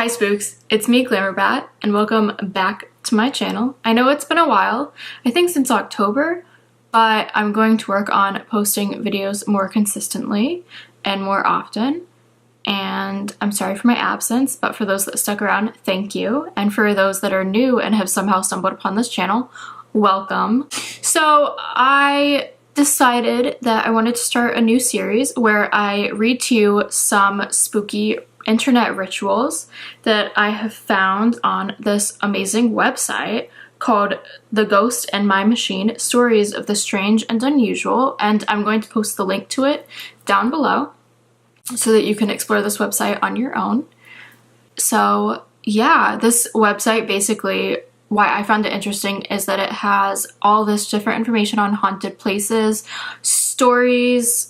Hi spooks, it's me Glamour and welcome back to my channel. I know it's been a while, I think since October, but I'm going to work on posting videos more consistently and more often. And I'm sorry for my absence, but for those that stuck around, thank you. And for those that are new and have somehow stumbled upon this channel, welcome. So I decided that I wanted to start a new series where I read to you some spooky internet rituals that I have found on this amazing website called The Ghost and My Machine, Stories of the Strange and Unusual, and I'm going to post the link to it down below so that you can explore this website on your own. So yeah, this website basically, why I found it interesting is that it has all this different information on haunted places, stories,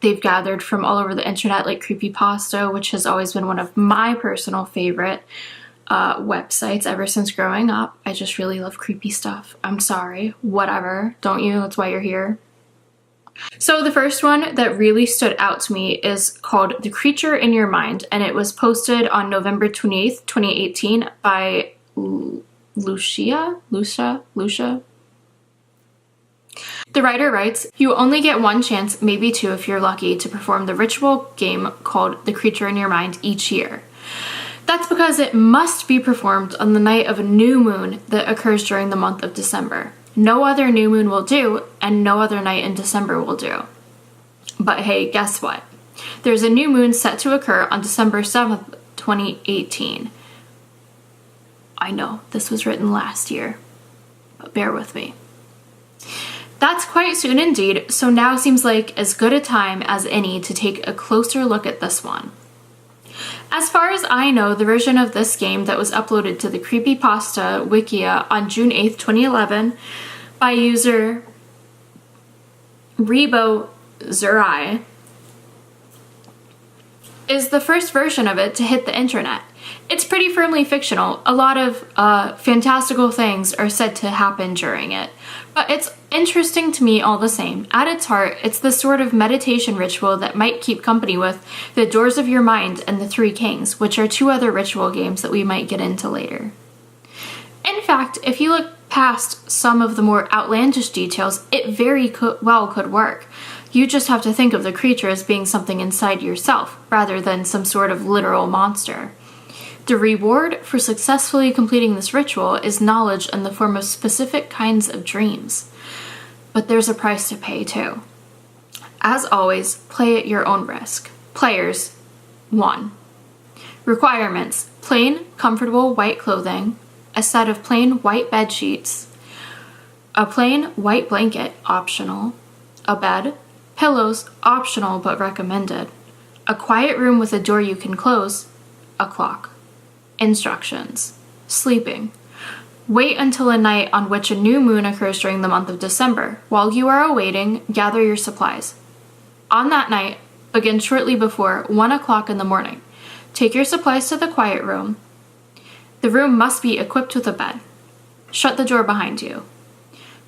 they've gathered from all over the internet, like creepypasta, which has always been one of my personal favorite websites ever since growing up. I just really love creepy stuff. I'm sorry, whatever, don't you? That's why you're here. So the first one that really stood out to me is called The Creature in Your Mind, and it was posted on November 28th, 2018 by Lucia. The writer writes, "You only get one chance, maybe two if you're lucky, to perform the ritual game called The Creature in Your Mind each year. That's because it must be performed on the night of a new moon that occurs during the month of December. No other new moon will do, and no other night in December will do. But hey, guess what? There's a new moon set to occur on December 7th, 2018. I know, this was written last year, but bear with me. That's quite soon indeed, so now seems like as good a time as any to take a closer look at this one. As far as I know, the version of this game that was uploaded to the Creepypasta Wikia on June 8th, 2011 by user Rebo Zurai is the first version of it to hit the internet. It's pretty firmly fictional. A lot of fantastical things are said to happen during it, but it's interesting to me all the same. At its heart, it's the sort of meditation ritual that might keep company with The Doors of Your Mind and The Three Kings, which are two other ritual games that we might get into later. In fact, if you look past some of the more outlandish details, it very well could work. You just have to think of the creature as being something inside yourself, rather than some sort of literal monster. The reward for successfully completing this ritual is knowledge in the form of specific kinds of dreams. But there's a price to pay too. As always, play at your own risk. Players 1. Requirements: plain, comfortable white clothing, a set of plain white bed sheets, a plain white blanket, optional, a bed, pillows, optional but recommended, a quiet room with a door you can close, a clock. Instructions: sleeping. Wait until a night on which a new moon occurs during the month of December. While you are awaiting, gather your supplies. On that night, begin shortly before 1 o'clock in the morning. Take your supplies to the quiet room. The room must be equipped with a bed. Shut the door behind you.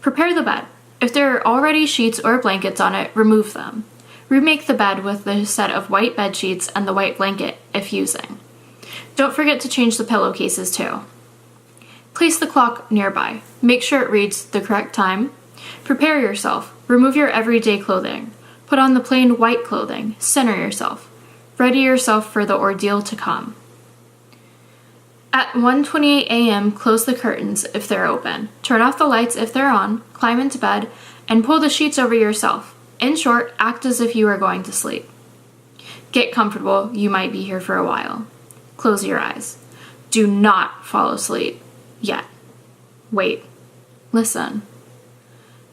Prepare the bed. If there are already sheets or blankets on it, remove them. Remake the bed with the set of white bed sheets and the white blanket, if using. Don't forget to change the pillowcases too. Place the clock nearby. Make sure it reads the correct time. Prepare yourself. Remove your everyday clothing. Put on the plain white clothing. Center yourself. Ready yourself for the ordeal to come. At 1:28 a.m., close the curtains if they're open. Turn off the lights if they're on. Climb into bed and pull the sheets over yourself. In short, act as if you are going to sleep. Get comfortable. You might be here for a while. Close your eyes. Do not fall asleep yet. Wait. Listen.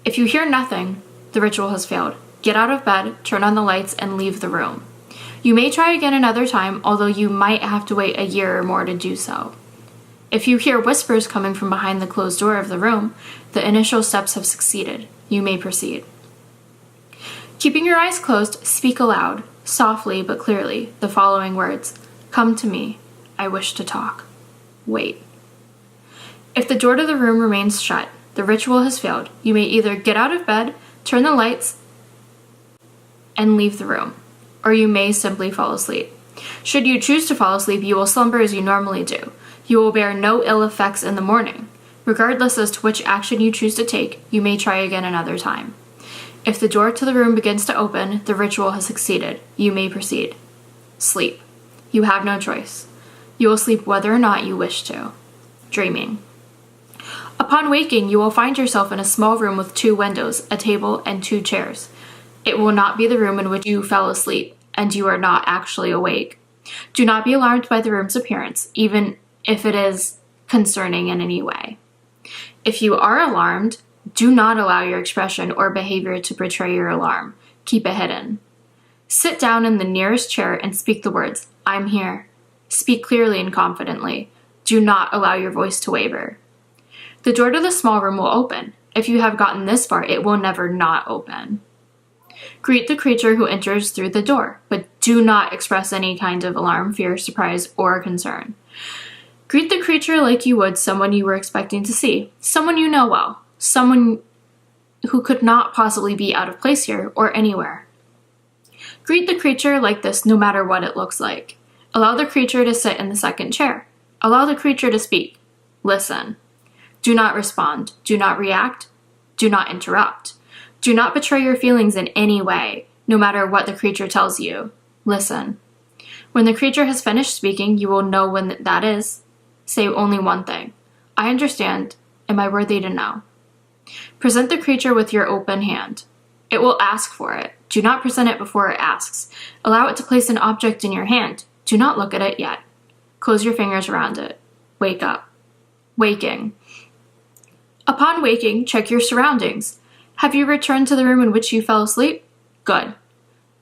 If you hear nothing, the ritual has failed. Get out of bed, turn on the lights, and leave the room. You may try again another time, although you might have to wait a year or more to do so. If you hear whispers coming from behind the closed door of the room, the initial steps have succeeded. You may proceed. Keeping your eyes closed, speak aloud, softly but clearly, the following words. Come to me. I wish to talk. Wait. If the door to the room remains shut, the ritual has failed. You may either get out of bed, turn the lights, and leave the room, or you may simply fall asleep. Should you choose to fall asleep, you will slumber as you normally do. You will bear no ill effects in the morning. Regardless as to which action you choose to take, you may try again another time. If the door to the room begins to open, the ritual has succeeded. You may proceed. Sleep. You have no choice. You will sleep whether or not you wish to. Dreaming. Upon waking, you will find yourself in a small room with 2 windows, a table, and 2 chairs. It will not be the room in which you fell asleep, and you are not actually awake. Do not be alarmed by the room's appearance, even if it is concerning in any way. If you are alarmed, do not allow your expression or behavior to betray your alarm. Keep it hidden. Sit down in the nearest chair and speak the words, "I'm here." Speak clearly and confidently. Do not allow your voice to waver. The door to the small room will open. If you have gotten this far, it will never not open. Greet the creature who enters through the door, but do not express any kind of alarm, fear, surprise, or concern. Greet the creature like you would someone you were expecting to see, someone you know well, someone who could not possibly be out of place here or anywhere. Greet the creature like this no matter what it looks like. Allow the creature to sit in the second chair. Allow the creature to speak. Listen. Do not respond. Do not react. Do not interrupt. Do not betray your feelings in any way, no matter what the creature tells you. Listen. When the creature has finished speaking, you will know when that is. Say only one thing. I understand. Am I worthy to know? Present the creature with your open hand. It will ask for it. Do not present it before it asks. Allow it to place an object in your hand. Do not look at it yet. Close your fingers around it. Wake up. Waking. Upon waking, check your surroundings. Have you returned to the room in which you fell asleep? Good.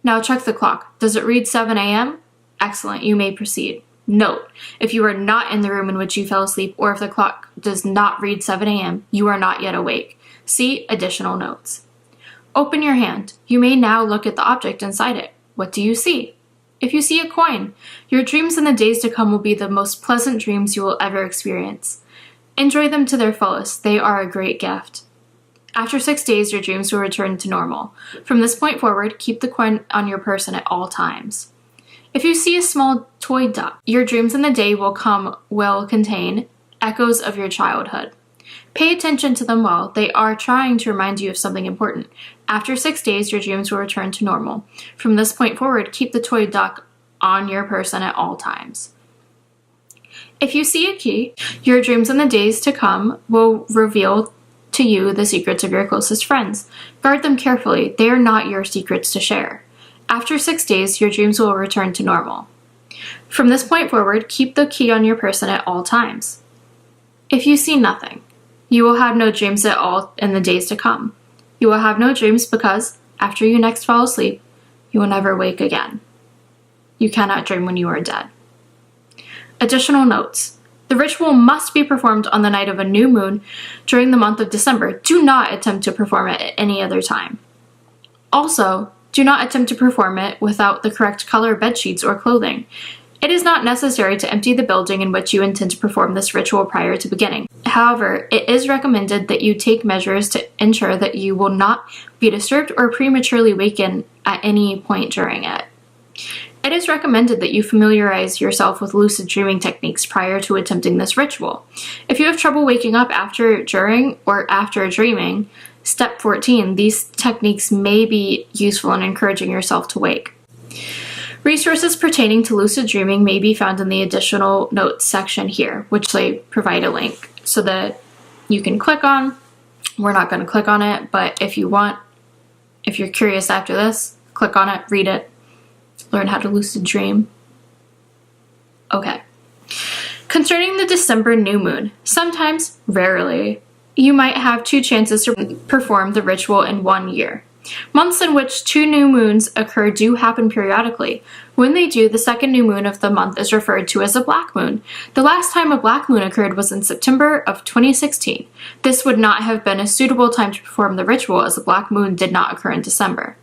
Now check the clock. Does it read 7 a.m.? Excellent. You may proceed. Note, if you are not in the room in which you fell asleep, or if the clock does not read 7 a.m., you are not yet awake. See additional notes. Open your hand. You may now look at the object inside it. What do you see? If you see a coin, your dreams in the days to come will be the most pleasant dreams you will ever experience. Enjoy them to their fullest. They are a great gift. After 6 days, your dreams will return to normal. From this point forward, keep the coin on your person at all times. If you see a small toy duck, your dreams in the day will contain echoes of your childhood. Pay attention to them well. They are trying to remind you of something important. After 6 days, your dreams will return to normal. From this point forward, keep the toy duck on your person at all times. If you see a key, your dreams in the days to come will reveal to you the secrets of your closest friends. Guard them carefully. They are not your secrets to share. After 6 days, your dreams will return to normal. From this point forward, keep the key on your person at all times. If you see nothing, you will have no dreams at all in the days to come. You will have no dreams because, after you next fall asleep, you will never wake again. You cannot dream when you are dead. Additional notes. The ritual must be performed on the night of a new moon during the month of December. Do not attempt to perform it at any other time. Also, do not attempt to perform it without the correct color bedsheets or clothing. It is not necessary to empty the building in which you intend to perform this ritual prior to beginning. However, it is recommended that you take measures to ensure that you will not be disturbed or prematurely waken at any point during it. It is recommended that you familiarize yourself with lucid dreaming techniques prior to attempting this ritual. If you have trouble waking up after, during, or after dreaming, step 14, these techniques may be useful in encouraging yourself to wake. Resources pertaining to lucid dreaming may be found in the additional notes section here, which they provide a link so that you can click on. We're not going to click on it, but if you want, if you're curious after this, click on it, read it, learn how to lucid dream. Okay. Concerning the December new moon, sometimes, rarely, you might have 2 chances to perform the ritual in 1 year. Months in which 2 new moons occur do happen periodically. When they do, the second new moon of the month is referred to as a black moon. The last time a black moon occurred was in September of 2016. This would not have been a suitable time to perform the ritual as the black moon did not occur in December.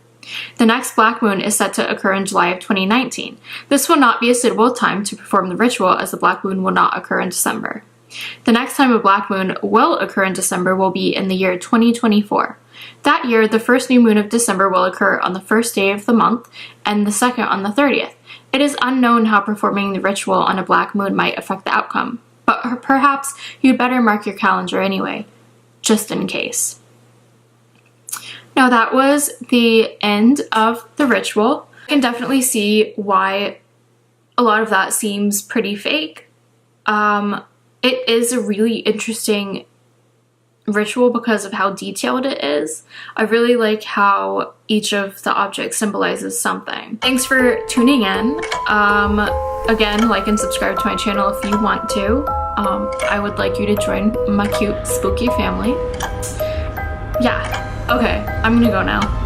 The next black moon is set to occur in July of 2019. This will not be a suitable time to perform the ritual as the black moon will not occur in December. The next time a black moon will occur in December will be in the year 2024. That year, the first new moon of December will occur on the first day of the month and the second on the 30th. It is unknown how performing the ritual on a black moon might affect the outcome, but perhaps you'd better mark your calendar anyway, just in case. Now that was the end of the ritual. I can definitely see why a lot of that seems pretty fake. It is a really interesting ritual because of how detailed it is. I really like how each of the objects symbolizes something. Thanks for tuning in. Again, like and subscribe to my channel if you want to. I would like you to join my cute spooky family. Yeah, okay, I'm gonna go now.